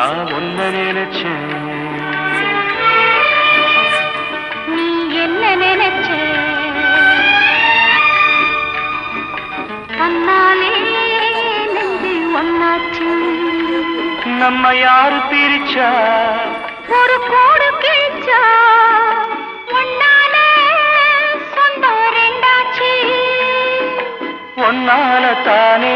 நான் ஒன்ன நினைச்சேன். நீ என்ன நினைச்ச? தன்னாலே நெஞ்சு ஒன்னாச்சு. நம்ம யாரு பிரிச்சா? ஒரு கோடு கிழிச்சா ஒன்னால சொந்தம் ரெண்டாச்சு. ஒன்னால தானே